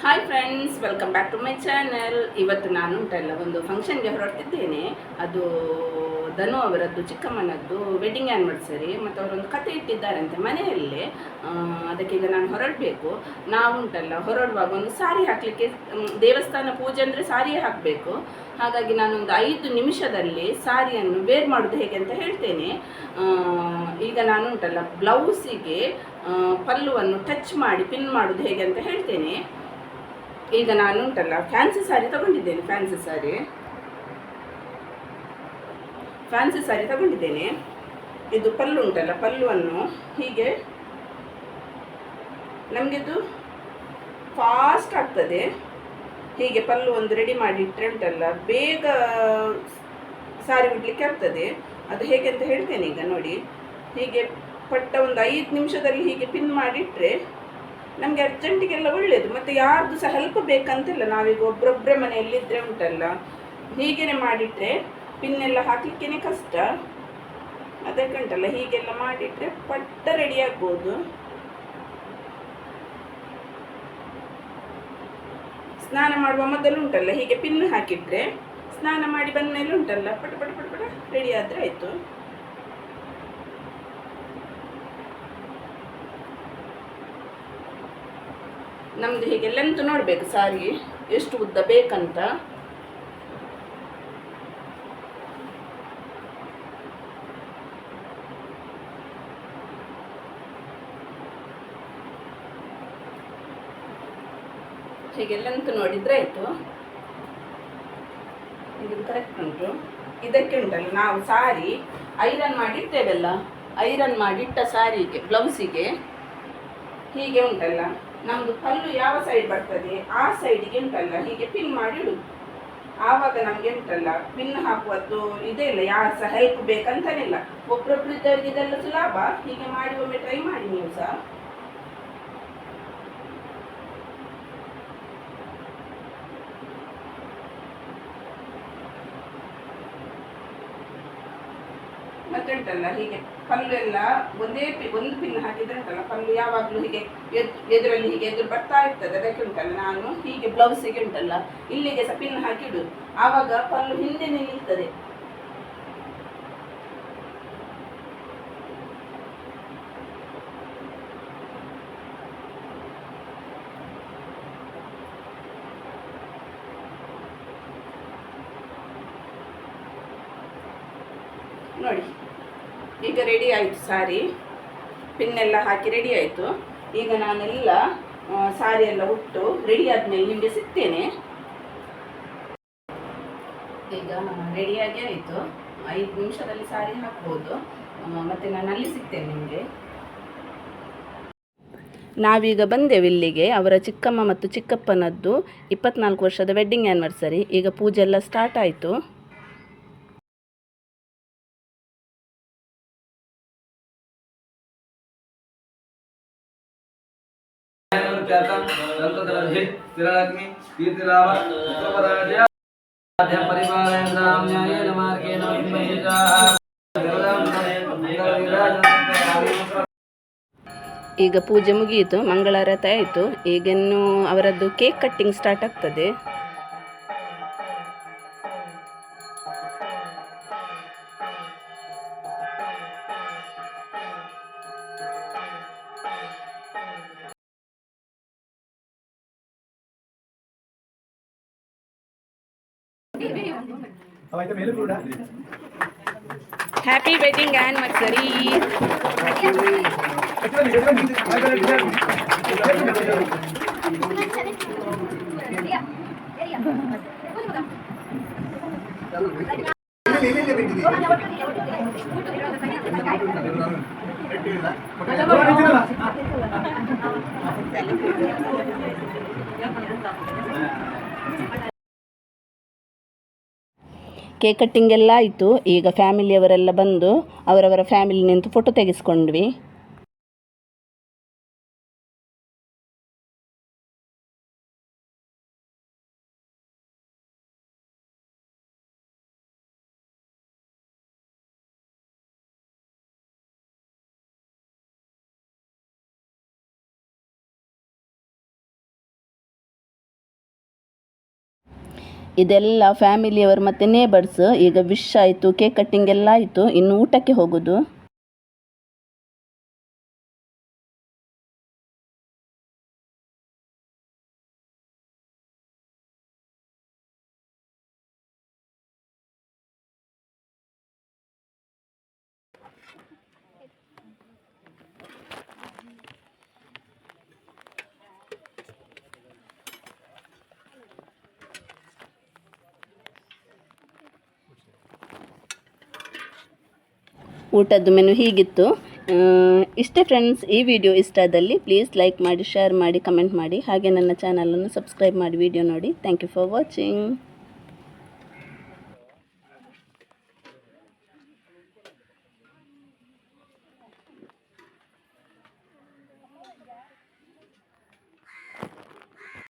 Hi friends, welcome back to my channel. ಇವತ್ತು ನಾನು ಉಂಟಲ್ಲ ಒಂದು ಫಂಕ್ಷನ್ಗೆ ಹೊರಟಿದ್ದೇನೆ. ಅದು ಧನು ಅವರದ್ದು ಚಿಕ್ಕಮ್ಮನದ್ದು ವೆಡ್ಡಿಂಗ್ ಆ್ಯನಿವರ್ಸರಿ, ಮತ್ತು ಅವರೊಂದು ಕತೆ ಇಟ್ಟಿದ್ದಾರಂತೆ ಮನೆಯಲ್ಲೇ. ಅದಕ್ಕೀಗ ನಾನು ಹೊರಡಬೇಕು. ನಾವು ಉಂಟಲ್ಲ ಹೊರಡುವಾಗ ಒಂದು ಸಾರಿ ಹಾಕಲಿಕ್ಕೆ, ದೇವಸ್ಥಾನ ಪೂಜೆ ಅಂದರೆ ಸಾರಿಯೇ ಹಾಕಬೇಕು. ಹಾಗಾಗಿ ನಾನೊಂದು 5 ನಿಮಿಷದಲ್ಲಿ ಸಾರಿಯನ್ನು ವೇರ್ ಮಾಡೋದು ಹೇಗೆ ಅಂತ ಹೇಳ್ತೇನೆ. ಈಗ ನಾನು ಉಂಟಲ್ಲ ಬ್ಲೌಸಿಗೆ ಪಲ್ಲುವನ್ನು ಟಚ್ ಮಾಡಿ ಪಿನ್ ಮಾಡೋದು ಹೇಗೆ ಅಂತ ಹೇಳ್ತೇನೆ. ಈಗ ನಾನು ಉಂಟಲ್ಲ ಫ್ಯಾನ್ಸಿ ಸ್ಯಾರಿ ತಗೊಂಡಿದ್ದೇನೆ. ಫ್ಯಾನ್ಸಿ ಸ್ಯಾರಿ ತಗೊಂಡಿದ್ದೇನೆ. ಇದು ಪಲ್ಲು ಉಂಟಲ್ಲ, ಪಲ್ಲುವನ್ನು ಹೀಗೆ ನಮಗಿದು ಫಾಸ್ಟ್ ಆಗ್ತದೆ. ಹೀಗೆ ಪಲ್ಲು ಒಂದು ರೆಡಿ ಮಾಡಿಟ್ರೆ ಉಂಟಲ್ಲ ಬೇಗ ಸಾರಿ ಬಿಡಲಿಕ್ಕೆ ಆಗ್ತದೆ. ಅದು ಹೇಗೆ ಅಂತ ಹೇಳ್ತೇನೆ. ಈಗ ನೋಡಿ, ಹೀಗೆ ಪಟ್ಟ ಒಂದು 5 ನಿಮಿಷದಲ್ಲಿ ಹೀಗೆ ಪಿನ್ ಮಾಡಿಟ್ರೆ ನಮಗೆ ಅರ್ಜೆಂಟಿಗೆಲ್ಲ ಒಳ್ಳೆಯದು. ಮತ್ತು ಯಾರ್ದು ಸಹ ಹೆಲ್ಪ್ ಬೇಕಂತಿಲ್ಲ. ನಾವೀಗ ಒಬ್ಬರೊಬ್ಬರೇ ಮನೆಯಲ್ಲಿದ್ದರೆ ಉಂಟಲ್ಲ ಹೀಗೇ ಮಾಡಿಟ್ರೆ ಪಿನ್ನೆಲ್ಲ ಹಾಕಲಿಕ್ಕೇ ಕಷ್ಟ. ಅದಕ್ಕೆ ಉಂಟಲ್ಲ ಹೀಗೆಲ್ಲ ಮಾಡಿಟ್ರೆ ಪಟ್ಟ ರೆಡಿ ಆಗ್ಬೋದು. ಸ್ನಾನ ಮಾಡುವ ಮೊದಲು ಉಂಟಲ್ಲ ಹೀಗೆ ಪಿನ್ ಹಾಕಿಟ್ರೆ ಸ್ನಾನ ಮಾಡಿ ಬಂದ ಮೇಲೆ ಉಂಟಲ್ಲ ಪಟ ಪಟ ಪಟ ಪಟ ರೆಡಿ ಆದರೆ ಆಯಿತು. ನಮ್ಮದು ಹೀಗೆ ಲೆಂತ್ ನೋಡಬೇಕು, ಸಾರಿ ಎಷ್ಟು ಉದ್ದ ಬೇಕಂತ. ಹೀಗೆ ಲೆಂತ್ ನೋಡಿದರೆ ಆಯಿತು. ಇದು ಕರೆಕ್ಟ್ ಉಂಟು. ಇದಕ್ಕೆ ಉಂಟಲ್ಲ ನಾವು ಸಾರಿ ಐರನ್ ಮಾಡಿರ್ತೇವಲ್ಲ, ಐರನ್ ಮಾಡಿಟ್ಟ ಸಾರಿಗೆ ಬ್ಲೌಸಿಗೆ ಹೀಗೆ ಉಂಟಲ್ಲ ನಮ್ಮದು ಪಲ್ಲು ಯಾವ ಸೈಡ್ ಬರ್ತದೆ ಆ ಸೈಡಿಗೆ ಉಂಟಲ್ಲ ಹೀಗೆ ಪಿನ್ ಮಾಡಿ ಇಡುದು. ಆವಾಗ ನಮಗೆ ಉಂಟಲ್ಲ ಪಿನ್ ಹಾಕುವದ್ದು ಇದೇ ಇಲ್ಲ, ಯಾರು ಸಹ ಹೆಲ್ಪ್ ಬೇಕಂತನಿಲ್ಲ. ಒಬ್ಬರೊಬ್ರು ಇದ್ದವ್ರಿಗೆ ಇದೆಲ್ಲ ಸುಲಭ. ಹೀಗೆ ಮಾಡಿ ಒಮ್ಮೆ ಟ್ರೈ ಮಾಡಿ ನೀವು ಸಹ. ಮತ್ತೆ ಉಂಟಲ್ಲ ಹೀಗೆ ಪಲ್ಲು ಎಲ್ಲ ಒಂದು ಪಿನ್ ಹಾಕಿದ್ರೆ ಉಂಟಲ್ಲ ಪಲ್ಲು ಯಾವಾಗಲೂ ಹೀಗೆ ಎದುರಲ್ಲಿ ಹೀಗೆ ಎದುರು ಬರ್ತಾ ಇರ್ತದೆ. ಅದಕ್ಕೆ ಉಂಟಲ್ಲ ನಾನು ಹೀಗೆ ಬ್ಲೌಸಿಗೆ ಉಂಟಲ್ಲ ಇಲ್ಲಿಗೆ ಸಹ ಪಿನ್ ಹಾಕಿ ಇಡುದು. ಆವಾಗ ಪಲ್ಲು ಹಿಂದೆ ನಿಲ್ತದೆ. ನೋಡಿ, ಈಗ ರೆಡಿ ಆಯಿತು ಸಾರಿ. ಪಿನ್ನೆಲ್ಲ ಹಾಕಿ ರೆಡಿ ಆಯಿತು. ಈಗ ನಾನೆಲ್ಲ ಸಾರಿ ಎಲ್ಲ ಉಟ್ಟು ರೆಡಿ ಆದಮೇಲೆ ನಿಮಗೆ ಸಿಗ್ತೇನೆ. ಈಗ ರೆಡಿಯಾಗಿ ಆಯಿತು. 5 ನಿಮಿಷದಲ್ಲಿ ಸಾರಿ ಹಾಕ್ಬೋದು. ಮತ್ತು ನಾನು ಅಲ್ಲಿ ಸಿಗ್ತೇನೆ ನಿಮಗೆ. ನಾವೀಗ ಬಂದೆವು ಇಲ್ಲಿಗೆ. ಅವರ ಚಿಕ್ಕಮ್ಮ ಮತ್ತು ಚಿಕ್ಕಪ್ಪನದ್ದು 24 ವರ್ಷದ ವೆಡ್ಡಿಂಗ್ ಆ್ಯನಿವರ್ಸರಿ. ಈಗ ಪೂಜೆ ಎಲ್ಲ ಸ್ಟಾರ್ಟ್ ಆಯಿತು. ಈಗ ಪೂಜೆ ಮುಗಿಯಿತು, ಮಂಗಳಾರತಿ ಆಯಿತು. ಈಗಿನ್ನು ಅವರದ್ದು ಕೇಕ್ ಕಟ್ಟಿಂಗ್ ಸ್ಟಾರ್ಟ್ ಆಗ್ತದೆ. Happy wedding anniversary. Cake cutting ಎಲ್ಲ ಆಯಿತು. ಈಗ ಫ್ಯಾಮಿಲಿಯವರೆಲ್ಲ ಬಂದು ಅವರವರ ಫ್ಯಾಮಿಲಿ ನಿಂತು ಫೋಟೋ ತೆಗೆಸ್ಕೊಂಡ್ವಿ. ಇದೆಲ್ಲ ಫ್ಯಾಮಿಲಿಯವರು ಮತ್ತು ನೇಬರ್ಸ್. ಈಗ ವಿಶ್ ಆಯಿತು, ಕೇಕ್ ಕಟ್ಟಿಂಗ್ ಎಲ್ಲ ಆಯಿತು, ಇನ್ನು ಊಟಕ್ಕೆ ಹೋಗೋದು. ಊಟದ್ದು ಮೆನು ಹೀಗಿತ್ತು. ಇಷ್ಟೇ ಫ್ರೆಂಡ್ಸ್, ಈ ವಿಡಿಯೋ ಇಷ್ಟ ಆದಲ್ಲಿ ಪ್ಲೀಸ್ ಲೈಕ್ ಮಾಡಿ, ಶೇರ್ ಮಾಡಿ, ಕಮೆಂಟ್ ಮಾಡಿ, ಹಾಗೆ ನನ್ನ ಚಾನಲನ್ನು ಸಬ್ಸ್ಕ್ರೈಬ್ ಮಾಡಿ ವಿಡಿಯೋ ನೋಡಿ. Thank you for watching.